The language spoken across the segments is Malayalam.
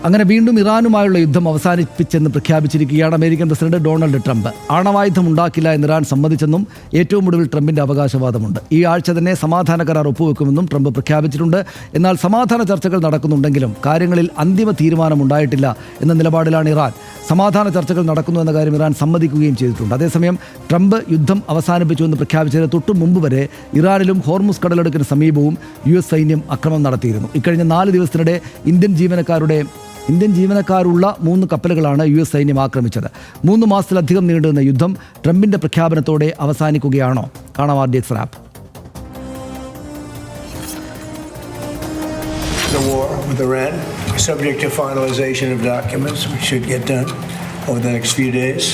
അങ്ങനെ വീണ്ടും ഇറാനുമായുള്ള യുദ്ധം അവസാനിപ്പിച്ചെന്ന് പ്രഖ്യാപിച്ചിരിക്കുകയാണ് അമേരിക്കൻ പ്രസിഡന്റ് ഡൊണാൾഡ് ട്രംപ്. ആണവായുധം ഉണ്ടാക്കില്ല എന്ന് ഇറാൻ സമ്മതിച്ചെന്നും ഏറ്റവും ഒടുവിൽ ട്രംപിന്റെ അവകാശവാദമുണ്ട്. ഈ ആഴ്ച തന്നെ സമാധാന കരാർ ഒപ്പുവെക്കുമെന്നും ട്രംപ് പ്രഖ്യാപിച്ചിട്ടുണ്ട്. എന്നാൽ സമാധാന ചർച്ചകൾ നടക്കുന്നുണ്ടെങ്കിലും കാര്യങ്ങളിൽ അന്തിമ തീരുമാനമുണ്ടായിട്ടില്ല എന്ന നിലപാടിലാണ് ഇറാൻ. സമാധാന ചർച്ചകൾ നടക്കുന്നു എന്ന കാര്യം ഇറാൻ സമ്മതിക്കുകയും ചെയ്തിട്ടുണ്ട്. അതേസമയം ട്രംപ് യുദ്ധം അവസാനിപ്പിച്ചുവെന്ന് പ്രഖ്യാപിച്ചതിന് തൊട്ടു മുമ്പ് വരെ ഇറാനിലും ഹോർമുസ് കടലിടുക്കിന് സമീപവും US സൈന്യം ആക്രമണം നടത്തിയിരുന്നു. ഇക്കഴിഞ്ഞ 4 ദിവസത്തിനിടെ ഇന്ത്യൻ ജീവനക്കാരുള്ള 3 കപ്പലുകളാണ് US സൈന്യം ആക്രമിച്ചത്. 3 മാസത്തിലധികം നീണ്ടുനിന്ന യുദ്ധം ട്രംപിന്റെ പ്രഖ്യാപനത്തോടെ അവസാനിക്കുകയാണോ? കാണാം RDX rap. The war with Iran, subject to finalization of documents, which should get done over the next few days.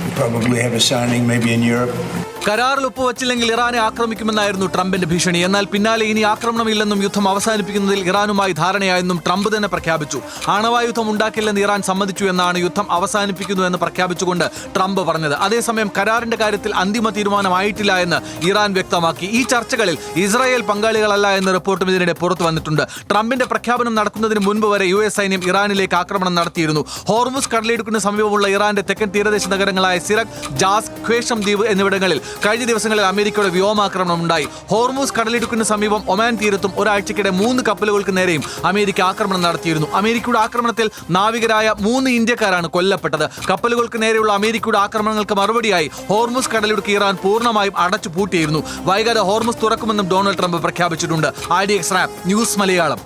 We probably have a signing maybe in Europe. കരാറിൽ ഒപ്പുവച്ചില്ലെങ്കിൽ ഇറാനെ ആക്രമിക്കുമെന്നായിരുന്നു ട്രംപിന്റെ ഭീഷണി. എന്നാൽ പിന്നാലെ ഇനി ആക്രമണമില്ലെന്നും യുദ്ധം അവസാനിപ്പിക്കുന്നതിൽ ഇറാനുമായി ധാരണയായെന്നും ട്രംപ് തന്നെ പ്രഖ്യാപിച്ചു. ആണവായുധം ഉണ്ടാക്കില്ലെന്ന് ഇറാൻ സമ്മതിച്ചു എന്നാണ് യുദ്ധം അവസാനിപ്പിക്കുന്നു എന്ന് പ്രഖ്യാപിച്ചുകൊണ്ട് ട്രംപ് പറഞ്ഞത്. അതേസമയം കരാറിന്റെ കാര്യത്തിൽ അന്തിമ തീരുമാനമായിട്ടില്ല എന്ന് ഇറാൻ വ്യക്തമാക്കി. ഈ ചർച്ചകളിൽ ഇസ്രായേൽ പങ്കാളികളല്ല എന്ന റിപ്പോർട്ടും ഇതിനിടെ പുറത്തു വന്നിട്ടുണ്ട്. ട്രംപിന്റെ പ്രഖ്യാപനം നടക്കുന്നതിന് മുൻപ് വരെ US സൈന്യം ഇറാനിലേക്ക് ആക്രമണം നടത്തിയിരുന്നു. ഹോർമുസ് കടലിടുക്കിന് സമീപമുള്ള ഇറാന്റെ തെക്കൻ തീരദേശ നഗരങ്ങളായ സിറക്, ജാസ്, ഖ്വേഷം ദ്വീപ് എന്നിവിടങ്ങളിൽ കഴിഞ്ഞ ദിവസങ്ങളിൽ അമേരിക്കയുടെ വ്യോമാക്രമണം ഉണ്ടായി. ഹോർമുസ് കടലിടുക്കിന് സമീപം ഒമാൻ തീരത്തും ഒരാഴ്ചക്കിടെ 3 കപ്പലുകൾക്ക് നേരെയും അമേരിക്ക ആക്രമണം നടത്തിയിരുന്നു. അമേരിക്കയുടെ ആക്രമണത്തിൽ നാവികരായ 3 ഇന്ത്യക്കാരാണ് കൊല്ലപ്പെട്ടത്. കപ്പലുകൾക്ക് നേരെയുള്ള അമേരിക്കയുടെ ആക്രമണങ്ങൾക്ക് മറുപടിയായി ഹോർമുസ് കടലിടുക്ക് ഇറാൻ പൂർണ്ണമായും അടച്ചു പൂട്ടിയിരുന്നു. വൈകാതെ ഹോർമുസ് തുറക്കുമെന്നും ഡൊണാൾഡ് ട്രംപ് പ്രഖ്യാപിച്ചിട്ടുണ്ട്. RDX rap news Malayalam.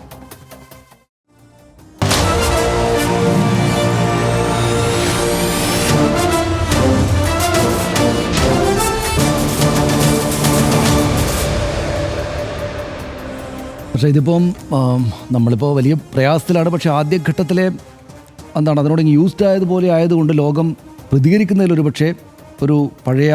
പക്ഷേ ഇതിപ്പം നമ്മളിപ്പോൾ വലിയ പ്രയാസത്തിലാണ്. പക്ഷേ ആദ്യഘട്ടത്തിലെ അതിനോട് യൂസ്ഡ് ആയതുപോലെ ആയതുകൊണ്ട് ലോകം പ്രതികരിക്കുന്നതിലൊരു പക്ഷേ ഒരു പഴയ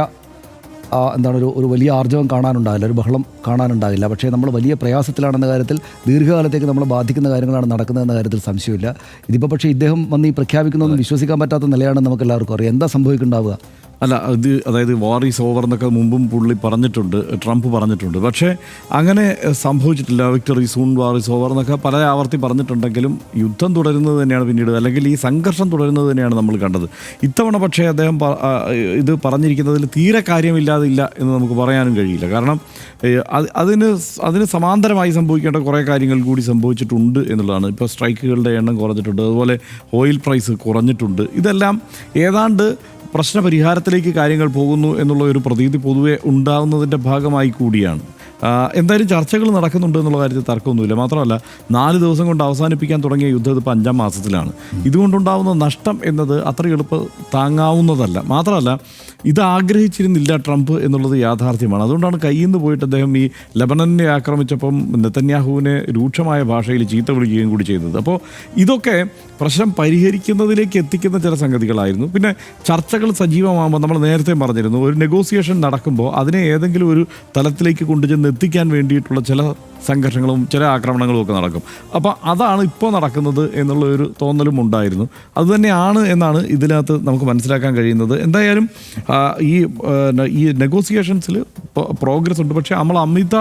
ഒരു വലിയ ആർജവം കാണാനുണ്ടാകില്ല, ഒരു ബഹളം കാണാനുണ്ടാകില്ല. പക്ഷേ നമ്മൾ വലിയ പ്രയാസത്തിലാണെന്ന കാര്യത്തിൽ ദീർഘകാലത്തേക്ക് നമ്മളെ ബാധിക്കുന്ന കാര്യങ്ങളാണ് നടക്കുന്നതെന്ന കാര്യത്തിൽ സംശയമില്ല. ഇതിപ്പോൾ പക്ഷേ ഇദ്ദേഹം വന്ന് ഈ പ്രഖ്യാപിക്കുന്നതൊന്നും വിശ്വസിക്കാൻ പറ്റാത്ത നിലയാണെന്ന് നമുക്ക് എല്ലാവർക്കും അറിയാം. എന്താ സംഭവിക്കുന്നുണ്ടാവുക? അതായത് വാർ ഈസ് ഓവർ എന്നൊക്കെ മുമ്പും പുള്ളി പറഞ്ഞിട്ടുണ്ട്, ട്രംപ് പറഞ്ഞിട്ടുണ്ട്. പക്ഷേ അങ്ങനെ സംഭവിച്ചിട്ടില്ല. Victory soon, war is over എന്നൊക്കെ പല ആവർത്തി പറഞ്ഞിട്ടുണ്ടെങ്കിലും യുദ്ധം തുടരുന്നത് തന്നെയാണ് പിന്നീട്, അല്ലെങ്കിൽ ഈ സംഘർഷം തുടരുന്നത് തന്നെയാണ് നമ്മൾ കണ്ടത്. ഇത്തവണ പക്ഷേ അദ്ദേഹം ഇത് പറഞ്ഞിരിക്കുന്നതിൽ തീരെ കാര്യമില്ലാതില്ല എന്ന് നമുക്ക് പറയാനും കഴിയില്ല. കാരണം അതിന് സമാന്തരമായി സംഭവിക്കേണ്ട കുറേ കാര്യങ്ങൾ കൂടി സംഭവിച്ചിട്ടുണ്ട് എന്നുള്ളതാണ്. ഇപ്പോൾ സ്ട്രൈക്കുകളുടെ എണ്ണം കുറഞ്ഞിട്ടുണ്ട്, അതുപോലെ ഓയിൽ പ്രൈസ് കുറഞ്ഞിട്ടുണ്ട്. ഇതെല്ലാം ഏതാണ്ട് പ്രശ്നപരിഹാരത്തിലേക്ക് കാര്യങ്ങൾ പോകുന്നു എന്നുള്ള ഒരു പ്രതീതി പൊതുവെ ഉണ്ടാകുന്നതിൻ്റെ ഭാഗമായി കൂടിയാണ്. എന്തായാലും ചർച്ചകൾ നടക്കുന്നുണ്ട് എന്നുള്ള കാര്യത്തിൽ തർക്കമൊന്നുമില്ല. മാത്രമല്ല 4 ദിവസം കൊണ്ട് അവസാനിപ്പിക്കാൻ തുടങ്ങിയ യുദ്ധം ഇതിപ്പോൾ 5ാം മാസത്തിലാണ്. ഇതുകൊണ്ടുണ്ടാകുന്ന നഷ്ടം എന്നത് അത്ര എളുപ്പം താങ്ങാവുന്നതല്ല. മാത്രമല്ല ഇത് ആഗ്രഹിച്ചിരുന്നില്ല ട്രംപ് എന്നുള്ളത് യാഥാർത്ഥ്യമാണ്. അതുകൊണ്ടാണ് കയ്യിൽ നിന്ന് പോയിട്ട് അദ്ദേഹം ഈ ലെബനനെ ആക്രമിച്ചപ്പം നെതന്യാഹുവിനെ രൂക്ഷമായ ഭാഷയിൽ ചീത്ത വിളിക്കുകയും കൂടി ചെയ്തത്. അപ്പോൾ ഇതൊക്കെ പ്രശ്നം പരിഹരിക്കുന്നതിലേക്ക് എത്തിക്കുന്ന ചില സംഗതികളായിരുന്നു. പിന്നെ ചർച്ചകൾ സജീവമാകുമ്പോൾ നമ്മൾ നേരത്തെ പറഞ്ഞിരുന്നു, ഒരു നെഗോസിയേഷൻ നടക്കുമ്പോൾ അതിനെ ഏതെങ്കിലും ഒരു തലത്തിലേക്ക് കൊണ്ടുചെന്ന് എത്തിക്കാൻ വേണ്ടിയിട്ടുള്ള ചില സംഘർഷങ്ങളും ചില ആക്രമണങ്ങളും ഒക്കെ നടക്കും. അപ്പോൾ അതാണ് ഇപ്പോൾ നടക്കുന്നത് എന്നുള്ള ഒരു തോന്നലും ഉണ്ടായിരുന്നു. അതുതന്നെയാണ് എന്നാണ് ഇതിനകത്ത് നമുക്ക് മനസ്സിലാക്കാൻ കഴിയുന്നത്. എന്തായാലും ഈ നെഗോസിയേഷൻസിൽ പ്രോഗ്രസ് ഉണ്ട്. പക്ഷേ നമ്മൾ അമിത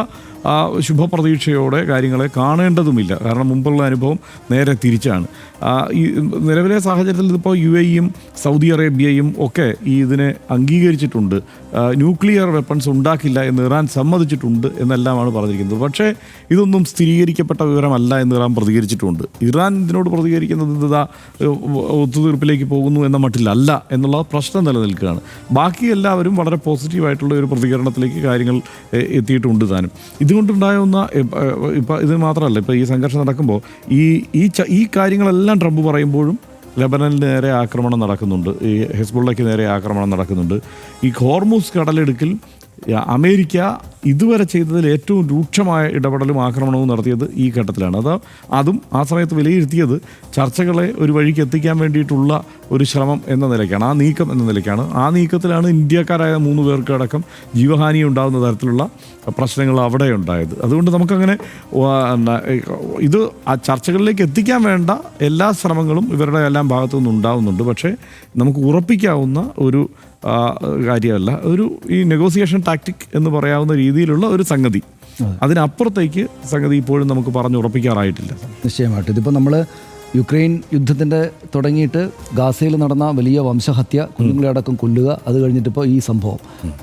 ശുഭപ്രതീക്ഷയോടെ കാര്യങ്ങളെ കാണേണ്ടതുമില്ല. കാരണം മുമ്പുള്ള അനുഭവം നേരെ തിരിച്ചാണ്. ഈ നിലവിലെ സാഹചര്യത്തിൽ ഇതിപ്പോൾ UAEയും സൗദി അറേബ്യയും ഒക്കെ ഇതിനെ അംഗീകരിച്ചിട്ടുണ്ട്. ന്യൂക്ലിയർ വെപ്പൺസ് ഉണ്ടാക്കില്ല എന്ന് ഇറാൻ സമ്മതിച്ചിട്ടുണ്ട് എന്നെല്ലാമാണ് പറഞ്ഞിരിക്കുന്നത്. പക്ഷേ ഇതൊന്നും സ്ഥിരീകരിക്കപ്പെട്ട വിവരമല്ല എന്ന് ഇറാൻ പ്രതികരിച്ചിട്ടുണ്ട്. ഇറാൻ ഇതിനോട് പ്രതികരിക്കുന്നത് ഒത്തുതീർപ്പിലേക്ക് പോകുന്നു എന്ന മട്ടിലല്ല എന്നുള്ള പ്രശ്നം നിലനിൽക്കുകയാണ്. ബാക്കി എല്ലാവരും വളരെ പോസിറ്റീവായിട്ടുള്ള ഒരു പ്രതികരണത്തിലേക്ക് കാര്യങ്ങൾ എത്തിയിട്ടുണ്ട് താനും. ഇതുകൊണ്ടുണ്ടാകുന്ന ഇപ്പം ഇത് മാത്രമല്ല, ഇപ്പോൾ ഈ സംഘർഷം നടക്കുമ്പോൾ ഈ കാര്യങ്ങളെല്ലാം ട്രംപ് പറയുമ്പോഴും ലെബനനിൽ നേരെ ആക്രമണം നടക്കുന്നുണ്ട്, ഈ ഹെസ്ബുള്ളയ്ക്ക് നേരെ ആക്രമണം നടക്കുന്നുണ്ട്. ഈ ഹോർമുസ് കടലിടുക്കിൽ അമേരിക്ക ഇതുവരെ ചെയ്തതിൽ ഏറ്റവും രൂക്ഷമായ ഇടപെടലും ആക്രമണവും നടത്തിയത് ഈ ഘട്ടത്തിലാണ്. അതും ആ സമയത്ത് വിലയിരുത്തിയത് ചർച്ചകളെ ഒരു വഴിക്ക് എത്തിക്കാൻ വേണ്ടിയിട്ടുള്ള ഒരു ശ്രമം എന്ന നിലയ്ക്കാണ്, ആ നീക്കം എന്ന നിലയ്ക്കാണ്. ആ നീക്കത്തിലാണ് ഇന്ത്യക്കാരായ 3 പേർക്ക് അടക്കം ജീവഹാനി ഉണ്ടാകുന്ന തരത്തിലുള്ള പ്രശ്നങ്ങൾ അവിടെ ഉണ്ടായത്. അതുകൊണ്ട് നമുക്കങ്ങനെ ഇത് ആ ചർച്ചകളിലേക്ക് എത്തിക്കാൻ വേണ്ട എല്ലാ ശ്രമങ്ങളും ഇവരുടെ എല്ലാം ഭാഗത്തു നിന്നുണ്ടാകുന്നുണ്ട്. പക്ഷേ നമുക്ക് ഉറപ്പിക്കാവുന്ന ഒരു കാര്യമല്ല, ഈ നെഗോസിയേഷൻ ടാക്ടിക് എന്ന് പറയാവുന്ന രീതിയിലുള്ള ഒരു സംഗതി. അതിനപ്പുറത്തേക്ക് സംഗതി ഇപ്പോഴും നമുക്ക് പറഞ്ഞുറപ്പിക്കാറായിട്ടില്ല. നിശ്ചയമായിട്ട് ഇതിപ്പോൾ നമ്മൾ യുക്രൈൻ യുദ്ധത്തിൻ്റെ തുടങ്ങിയിട്ട് ഗാസയിൽ നടന്ന വലിയ വംശഹത്യ, കുഞ്ഞുങ്ങളെ അടക്കം കൊല്ലുക, അത് കഴിഞ്ഞിട്ടിപ്പോൾ ഈ സംഭവം.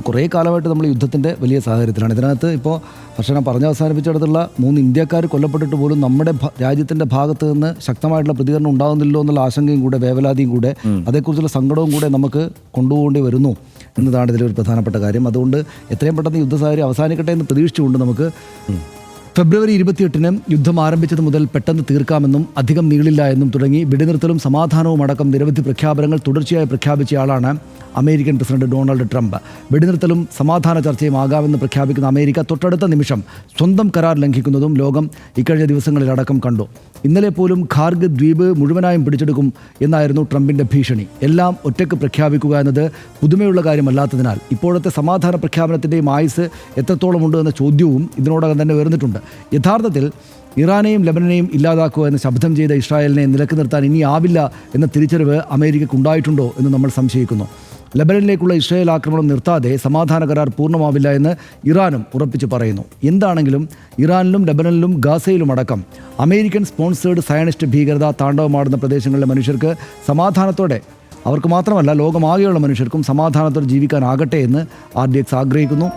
കുറേ കാലമായിട്ട് നമ്മൾ യുദ്ധത്തിൻ്റെ വലിയ സാഹചര്യത്തിലാണ്. ഇതിനകത്ത് ഇപ്പോൾ ഭക്ഷണം പറഞ്ഞ് അവസാനിപ്പിച്ചിടത്തുള്ള 3 ഇന്ത്യക്കാർ കൊല്ലപ്പെട്ടിട്ട് പോലും നമ്മുടെ രാജ്യത്തിൻ്റെ ഭാഗത്ത് നിന്ന് ശക്തമായിട്ടുള്ള പ്രതികരണം ഉണ്ടാകുന്നില്ലോ എന്നുള്ള ആശങ്കയും കൂടെ, വേവലാതിയും കൂടെ, അതേക്കുറിച്ചുള്ള സങ്കടവും കൂടെ നമുക്ക് കൊണ്ടുപോകേണ്ടി വരുന്നു എന്നതാണ് ഇതിലൊരു പ്രധാനപ്പെട്ട കാര്യം. അതുകൊണ്ട് എത്രയും പെട്ടെന്ന് യുദ്ധ സാഹചര്യം അവസാനിക്കട്ടെ എന്ന് പ്രതീക്ഷിച്ചുകൊണ്ട് നമുക്ക് ഫെബ്രുവരി 28-ന് യുദ്ധം ആരംഭിച്ചത് മുതൽ പെട്ടെന്ന് തീർക്കാമെന്നും അധികം നീളില്ല എന്നും തുടങ്ങി വെടിനിർത്തലും സമാധാനവും അടക്കം നിരവധി പ്രഖ്യാപനങ്ങൾ തുടർച്ചയായി പ്രഖ്യാപിച്ചയാളാണ് അമേരിക്കൻ പ്രസിഡന്റ് ഡൊണാൾഡ് ട്രംപ്. വെടിനിർത്തലും സമാധാന ചർച്ചയും ആകാമെന്ന് പ്രഖ്യാപിക്കുന്ന അമേരിക്ക തൊട്ടടുത്ത നിമിഷം സ്വന്തം കരാർ ലംഘിക്കുന്നതും ലോകം ഇക്കഴിഞ്ഞ ദിവസങ്ങളിലടക്കം കണ്ടു. ഇന്നലെ പോലും ഖാർഗ് ദ്വീപ് മുഴുവനായും പിടിച്ചെടുക്കും എന്നായിരുന്നു ട്രംപിൻ്റെ ഭീഷണി. എല്ലാം ഒറ്റയ്ക്ക് പ്രഖ്യാപിക്കുക എന്നത് പുതുമയുള്ള കാര്യമല്ലാത്തതിനാൽ ഇപ്പോഴത്തെ സമാധാന പ്രഖ്യാപനത്തിൻ്റെയും ആയുസ് എത്രത്തോളമുണ്ട് എന്ന ചോദ്യവും ഇതിനോടകം തന്നെ ഉയർന്നിട്ടുണ്ട്. യഥാർത്ഥത്തിൽ ഇറാനെയും ലെബനനെയും ഇല്ലാതാക്കുക എന്ന് ശബ്ദം ചെയ്ത ഇസ്രായേലിനെ നിലക്ക് നിർത്താൻ ഇനി ആവില്ല എന്ന തിരിച്ചറിവ് അമേരിക്കയ്ക്കുണ്ടായിട്ടുണ്ടോ എന്ന് നമ്മൾ സംശയിക്കുന്നു. ലെബനനിലേക്കുള്ള ഇസ്രായേൽ ആക്രമണം നിർത്താതെ സമാധാന കരാർ പൂർണ്ണമാവില്ല എന്ന് ഇറാനും ഉറപ്പിച്ച് പറയുന്നു. എന്താണെങ്കിലും ഇറാനിലും ലെബനനിലും ഗാസയിലും അടക്കം അമേരിക്കൻ സ്പോൺസേഡ് സയനിസ്റ്റ് ഭീകരത താണ്ഡവമാടുന്ന പ്രദേശങ്ങളിലെ മനുഷ്യർക്ക് സമാധാനത്തോടെ, അവർക്ക് മാത്രമല്ല ലോകമാകെയുള്ള മനുഷ്യർക്കും സമാധാനത്തോടെ ജീവിക്കാനാകട്ടെ എന്ന് RDX ആഗ്രഹിക്കുന്നു.